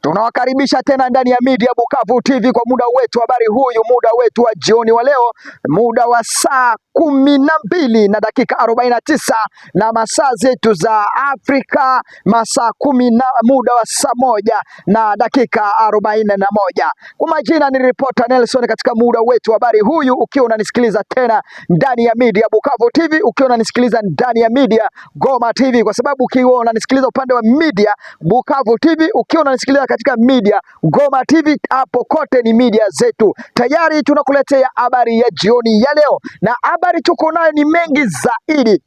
Tunawakaribisha tena ndani ya Media Bukavu TV kwa muda wetu habari huyu, muda wetu wa jioni wa leo, muda wa saa 12 na dakika 49 na masaa zetu za Afrika, masaa 10 na muda wa saa 1 na dakika 41. Kwa majina ni reporter Nelson katika muda wetu habari huyu, ukiwa unanisikiliza tena ndani ya Media Bukavu TV, ukiwa unanisikiliza ndani ya Media Goma TV, kwa sababu ukiwa unanisikiliza upande wa Media Bukavu TV, ukiwa unanisikiliza katika Media Goma TV, hapo kote ni media zetu. Tayari tunakuletea habari ya jioni ya leo, na habari tuko nayo ni mengi zaidi.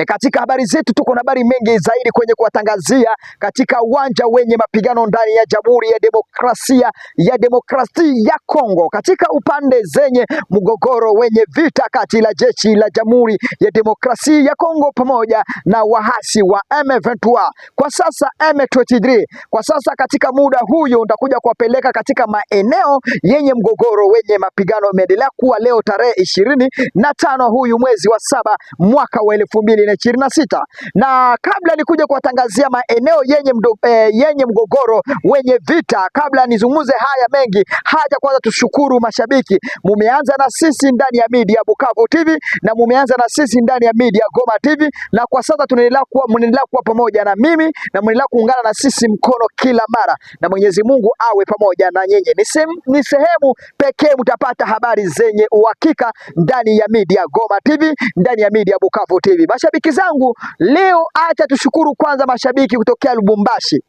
Katika habari zetu tuko na habari mengi zaidi kwenye kuwatangazia katika uwanja wenye mapigano ndani ya Jamhuri ya Demokrasia ya Kongo, katika upande zenye mgogoro wenye vita kati la jeshi la Jamhuri ya Demokrasia ya Kongo pamoja na wahasi wa M23. Kwa sasa M23, kwa sasa katika muda huyo ndakuja kuwapeleka katika maeneo yenye mgogoro wenye mapigano. Imeendelea kuwa leo tarehe 25 huyu mwezi wa 7 mwaka wa 2026, na kabla nikuja kuwatangazia maeneo yenye mgogoro wenye vita, kabla nizungumze haya mengi, haja kwanza tushukuru mashabiki, mumeanza na sisi ndani ya Media Bukavu TV na mumeanza na sisi ndani ya Media Goma TV, na kwa sasa mnaendelea kuwa pamoja na mimi na mnaendelea kuungana na sisi mkono kila mara, na Mwenyezi Mungu awe pamoja na nyinyi. Ni sehemu pekee mtapata habari zenye uhakika ndani ya Media Goma TV, ndani ya Media Bukavu TV. Mashabiki zangu, leo acha tushukuru kwanza mashabiki kutokea Lubumbashi.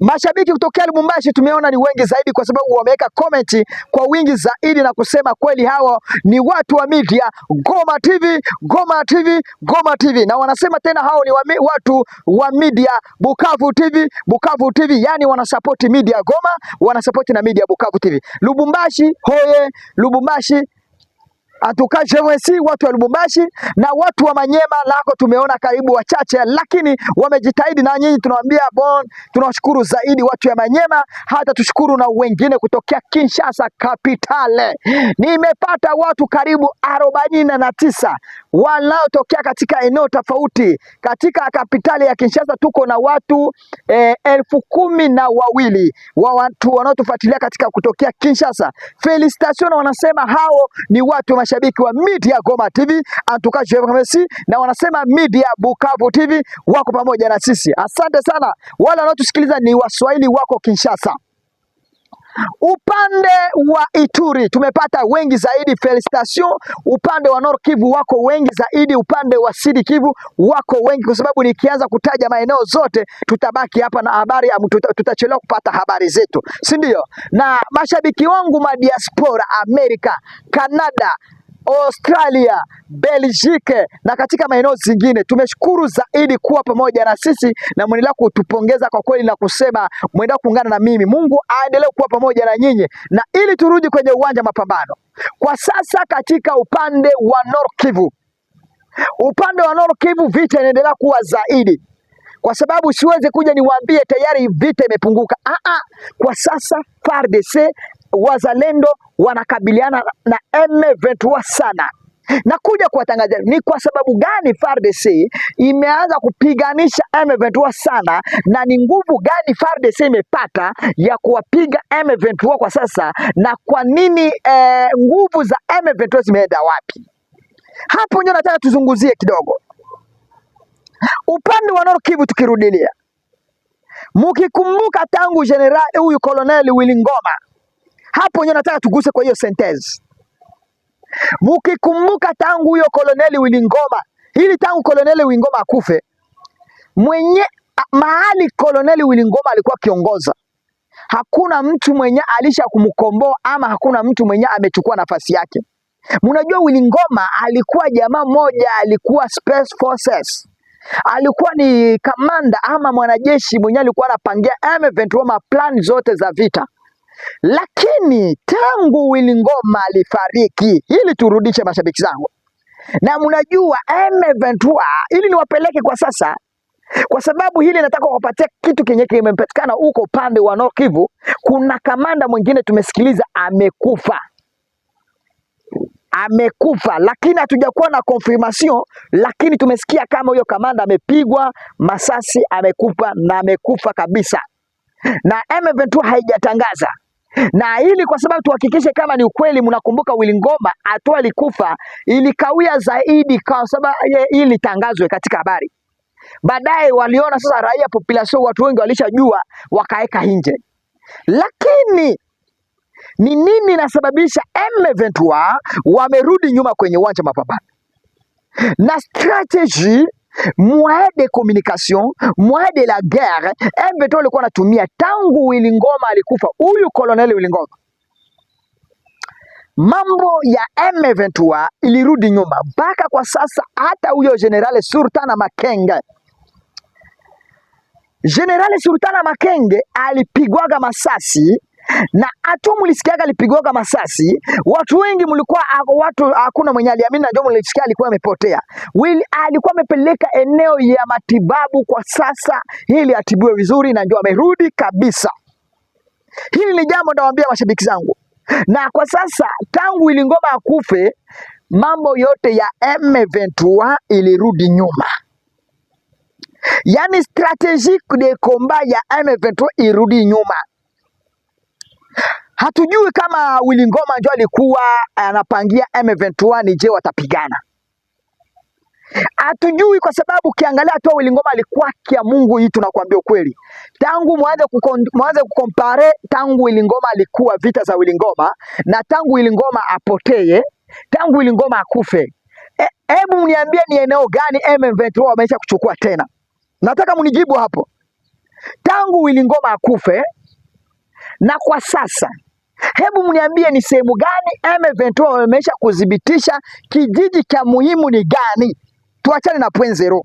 Mashabiki kutokea Lubumbashi tumeona ni wengi zaidi, kwa sababu wameweka comment kwa wingi zaidi na kusema kweli hawa ni watu wa Media Goma TV, Goma TV, Goma TV, na wanasema tena hao ni watu wa Media Bukavu TV, Bukavu TV, yani wanasupport Media Goma, wanasupport na Media Bukavu TV. Lubumbashi hoye, Lubumbashi atukaje mwesi, watu wa Lubumbashi na watu wa Manyema lako tumeona karibu wachache, lakini wamejitahidi, na nyinyi tunawaambia tunawashukuru zaidi watu wa Manyema, hata tushukuru na wengine kutokea Kinshasa kapitale. Nimepata watu karibu 49 wanaotokea katika eneo tofauti. Katika kapitale ya Kinshasa tuko na watu 12,000 wa watu wanaotufuatilia katika kutokea Kinshasa. Felicitation, wanasema hao ni watu mashabiki wa Media Goma TV, antukaje merci, na wanasema Media Bukavu TV wako pamoja na sisi. Asante sana. Wale wanaotusikiliza ni Waswahili wako Kinshasa. Upande wa Ituri tumepata wengi zaidi, felicitation. Upande wa Nord Kivu wako wengi zaidi, upande wa Sud Kivu wako wengi, kwa sababu nikianza kutaja maeneo zote tutabaki hapa na habari, tutachelewa kupata habari zetu, si ndio? Na mashabiki wangu ma diaspora Amerika, Canada, Australia, Belgique na katika maeneo zingine, tumeshukuru zaidi kuwa pamoja na sisi, na mwendelea kutupongeza kwa kweli na kusema mwendelea kuungana na mimi. Mungu aendelee kuwa pamoja na nyinyi, na ili turudi kwenye uwanja mapambano. Kwa sasa katika upande wa Nord Kivu, upande wa Nord Kivu vita inaendelea kuwa zaidi, kwa sababu siwezi kuja niwaambie tayari vita imepunguka. Kwa sasa FARDC wazalendo wanakabiliana na M23 sana. Na kuja kuwatangazia ni kwa sababu gani FARDC imeanza kupiganisha M23 sana, na ni nguvu gani FARDC imepata ya kuwapiga M23 kwa sasa, na kwa nini nguvu za M23 zimeenda wapi? Hapo ndio nataka tuzunguzie kidogo. Upande wa Nord Kivu tukirudilia, mkikumbuka tangu general huyu Colonel Willy Ngoma, hapo ndio nataka tuguse kwa hiyo sentence. Mkikumbuka tangu huyo Colonel Willy Ngoma, ili tangu Colonel Willy Ngoma akufe, mahali Colonel Willy Ngoma alikuwa kiongoza, hakuna mtu mwenye alisha kumkomboa, ama hakuna mtu mwenye amechukua nafasi yake. Mnajua Willy Ngoma alikuwa jamaa moja, alikuwa Space Forces, alikuwa ni kamanda ama mwanajeshi mwenye alikuwa anapangia M23 plan zote za vita. Lakini tangu Willy Ngoma alifariki, ili turudishe mashabiki zangu, na mnajua M23, ili niwapeleke kwa sasa, kwa sababu hili nataka kupatia kitu kenye kimepatikana huko upande wa Nord Kivu. Kuna kamanda mwingine tumesikiliza amekufa, lakini hatujakuwa na confirmation, lakini tumesikia kama huyo kamanda amepigwa masasi, amekufa na amekufa kabisa. na M23 haijatangaza. Na ili kwa sababu tuhakikishe kama ni ukweli, mnakumbuka Willy Ngoma Atwah alikufa, ilikawia zaidi kwa sababu ili tangazwe katika habari. Baadaye waliona sasa raia population, watu wengi walishajua, wakaeka nje. Lakini ni nini inasababisha M23 wamerudi nyuma kwenye uwanja mapambano? Na strategy moyen de communication, moyen de la guerre M23 walikuwa wanatumia tangu Willy Ngoma alikufa, huyu Colonel Willy Ngoma. Mambo ya M23 ilirudi nyuma mpaka kwa sasa. Hata huyo General Sultana Makenge, General Sultana Makenge alipigwaga masasi, na Atwah mlisikiaga alipigwaga masasi. Watu wengi mlikuwa hakuna mwenye aliamini, na ndio mlisikia alikuwa amepotea. Willy alikuwa amepeleka eneo ya matibabu, kwa sasa ili atibiwe vizuri, na ndio amerudi kabisa. Hili ni jambo nawaambia mashabiki zangu. Na kwa sasa tangu Willy Ngoma akufe, mambo yote ya M23 ilirudi nyuma. Yani strategique de combat ya M23 irudi nyuma. Hatujui kama Willy Ngoma ndio alikuwa anapangia M23 ni je watapigana. Hatujui kwa sababu ukiangalia tu Willy Ngoma alikuwa kia Mungu. Hii tunakuambia ukweli. Tangu mwanze kukompare, tangu Willy Ngoma alikuwa vita za Willy Ngoma, na tangu Willy Ngoma apotee, tangu Willy Ngoma akufe. Hebu mniambie ni eneo gani M23 wameisha kuchukua tena? Nataka mnijibu hapo. Tangu Willy Ngoma akufe na kwa sasa, hebu mniambie ni sehemu gani M23 wameisha kudhibitisha kijiji cha muhimu ni gani? Tuachane na point zero.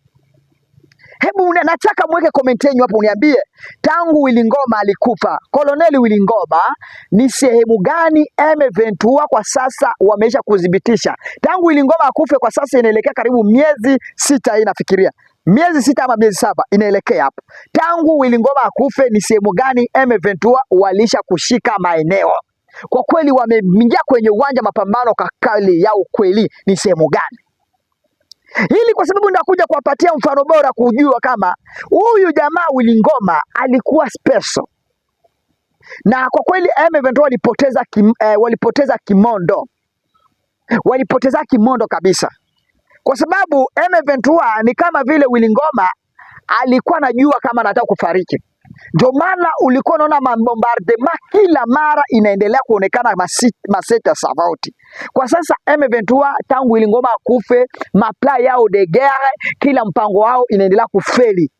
Hebu nataka mweke comment yenu hapo, uniambie tangu Willy Ngoma alikufa, Colonel Willy Ngoma, ni sehemu gani M23 kwa sasa wameisha kudhibitisha? Tangu Willy Ngoma akufe kwa sasa inaelekea karibu miezi 6 hii, nafikiria miezi 6 ama miezi 7 inaelekea hapo. Tangu Willy Ngoma akufe ni sehemu gani M23 walisha kushika maeneo? Kwa kweli wameingia kwenye uwanja mapambano kakali ya ukweli, ni sehemu gani? Hili kwa sababu ndakuja kuwapatia mfano bora kujua kama huyu jamaa Willy Ngoma alikuwa special. Na kwa kweli M23 walipoteza kimondo. Walipoteza kimondo kabisa. Kwa sababu M23 ni kama vile Willy Ngoma alikuwa anajua kama anataka kufariki. Ndio maana ulikuwa unaona bombardement kila mara inaendelea kuonekana maseta tofauti. Kwa sasa M23 tangu Willy Ngoma akufe, mapla yao de guerre, kila mpango wao inaendelea kufeli.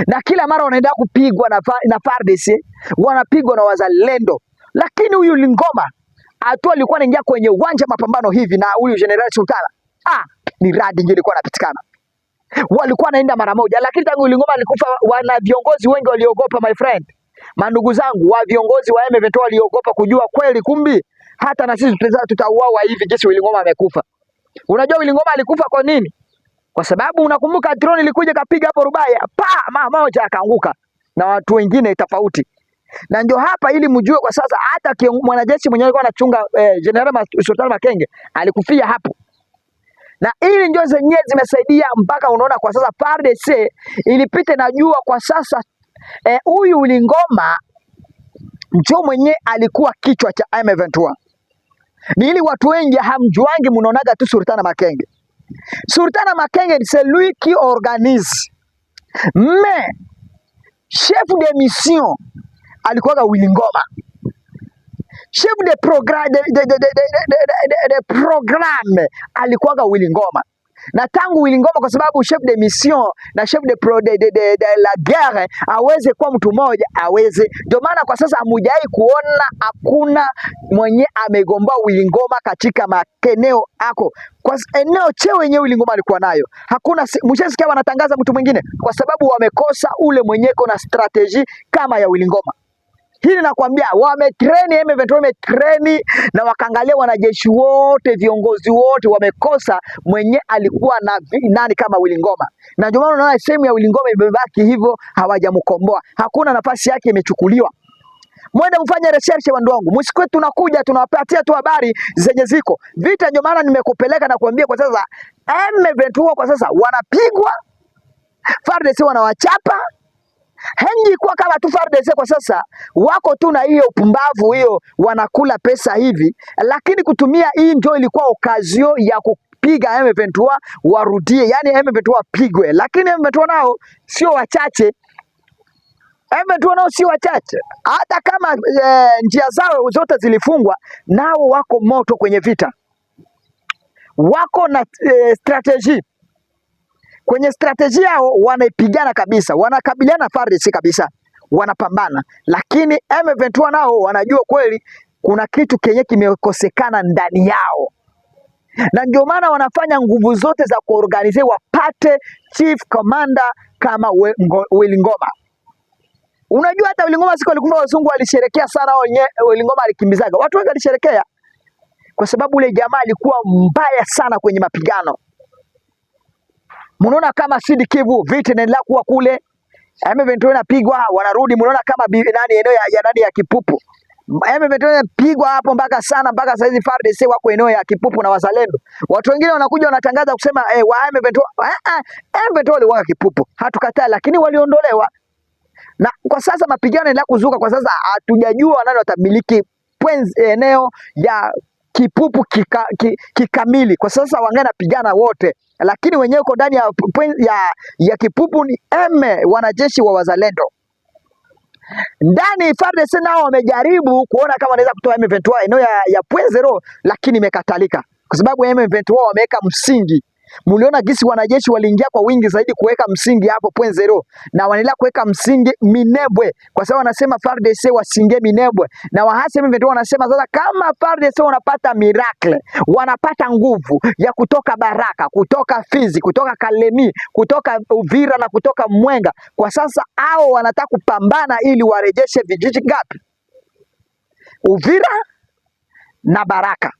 Na kila mara wanaendelea kupigwa na FARDC, wanapigwa na wazalendo. Lakini huyu Willy Ngoma Atwah alikuwa anaingia kwenye uwanja mapambano hivi, na huyu General Sultana ni radi ndio ilikuwa inapitikana. Walikuwa naenda mara moja. Lakini tangu Willy Ngoma alikufa, wana viongozi wengi waliogopa, my friend. Mandugu zangu, wa viongozi wa M23 waliogopa kujua kweli kumbi hata na sisi tutauawa hivi jinsi Willy Ngoma amekufa. Unajua Willy Ngoma alikufa kwa nini? Kwa sababu unakumbuka drone ilikuja kapiga hapo Rubaya, mama moja akaanguka na watu wengine tofauti. Na ndio hapa ili mjue kwa sasa hata mwanajeshi mwenyewe alikuwa anachunga General Sultana Makenge alikufia hapo. Na ili ndio zenyewe zimesaidia mpaka unaona kwa sasa FARDC ilipita. Najua kwa sasa huyu Willy Ngoma ndio mwenye alikuwa kichwa cha M23. Ni ili watu wengi hamjuangi, mnaonaga tu Sultana Makenge. Sultana Makenge c'est lui qui organise. Mais chef de mission alikuwa Willy Ngoma. Chef de programme alikuwa Willy Ngoma. Na tangu Willy Ngoma, kwa sababu chef de mission na chef de la guerre aweze kuwa mtu mmoja, aweze. Ndio maana kwa sasa hamujai kuona hakuna mwenye amegomba Willy Ngoma katika maeneo ako. Kwa eneo cheo wenyewe Willy Ngoma alikuwa nayo. Hakuna mshasikia wanatangaza mtu mwingine, kwa sababu wamekosa ule mwenyeko na strategy kama ya Willy Ngoma. Hili nakwambia wametreni M23, wametreni na wakaangalia wanajeshi wote, viongozi wote, wamekosa mwenye alikuwa na nani kama Willy Ngoma. Na ndio maana unaona sehemu ya Willy Ngoma imebaki hivyo, hawajamkomboa. Hakuna nafasi yake imechukuliwa. Mwende mfanye research wandu wangu. Msikwe tunakuja tunawapatia tu habari zenye ziko. Vita ndio maana nimekupeleka na kuambia kwa sasa M23 kwa sasa wanapigwa, FARDC wanawachapa. Hengi kwa kama tu FARDC kwa sasa wako tu na hiyo pumbavu hiyo, wanakula pesa hivi, lakini kutumia hii ndio ilikuwa okazio ya kupiga M23 warudie, yani M23 wapigwe, lakini M23 nao sio wachache. M23 nao sio wachache, hata kama njia zao zote zilifungwa, nao wako moto kwenye vita, wako na strategy. Kwenye strategy yao wanaipigana kabisa, wanakabiliana FARDC kabisa, wanapambana, lakini M23 nao wanajua kweli kuna kitu kenye kimekosekana ndani yao, na ndio maana wanafanya nguvu zote za kuorganize wapate chief commander kama Willy Ngoma. Unajua hata Willy Ngoma siku alikumba wazungu walisherekea sana, Willy Ngoma alikimbizaga watu wengi, walisherekea kwa sababu ule jamaa alikuwa mbaya sana kwenye mapigano. Mnaona kama Sud Kivu vita inaendelea kuwa kule, M23 inapigwa, wanarudi. Mnaona kama eneo ya Kipupu, M23 inapigwa hapo mpaka sasa hizi FARDC wako eneo ya Kipupu na wazalendo. Watu wengine wanakuja wanatangaza kusema wa M23 M23 waliwaka Kipupu, hatukataa, lakini waliondolewa. Na kwa sasa mapigano yanaendelea kuzuka. Kwa sasa hatujajua nani watamiliki eneo ya Kipupu kikamili. Kwa sasa wangana pigana wote, lakini wenyewe uko ndani ya Kipupu ni wanajeshi wa wazalendo. Ndani FARDC nao wamejaribu kuona kama wanaweza kutoa M23 eneo ya .0, lakini imekatalika kwa sababu M23 wameweka msingi. Muliona gisi wanajeshi waliingia kwa wingi zaidi kuweka msingi hapo .0, na wanaendelea kuweka msingi Minembwe, kwa sababu wanasema FARDC wasinge Minembwe, na wahasi M23 wanasema sasa kama FARDC wanapata miracle, wanapata nguvu ya kutoka Baraka, kutoka Fizi, kutoka Kalemi, kutoka Uvira na kutoka Mwenga, kwa sasa hao wanataka kupambana ili warejeshe vijiji ngapi? Uvira na Baraka.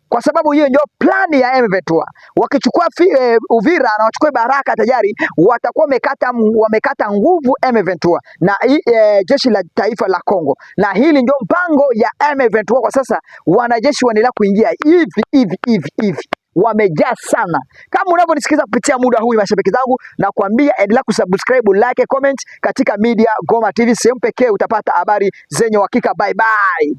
Kwa sababu hiyo ndio plani ya M23. Wakichukua Uvira na wachukue Baraka tayari watakuwa wamekata nguvu M23 na jeshi la taifa la Kongo. Na hili ndio mpango ya M23 kwa sasa. Wanajeshi wanaendelea kuingia hivi. Wamejaa sana. Kama unavyonisikiza kupitia muda huu, mashabiki zangu, na kuambia endelea kusubscribe, like, comment katika Media Goma TV. Sehemu pekee utapata habari zenye uhakika. Bye bye.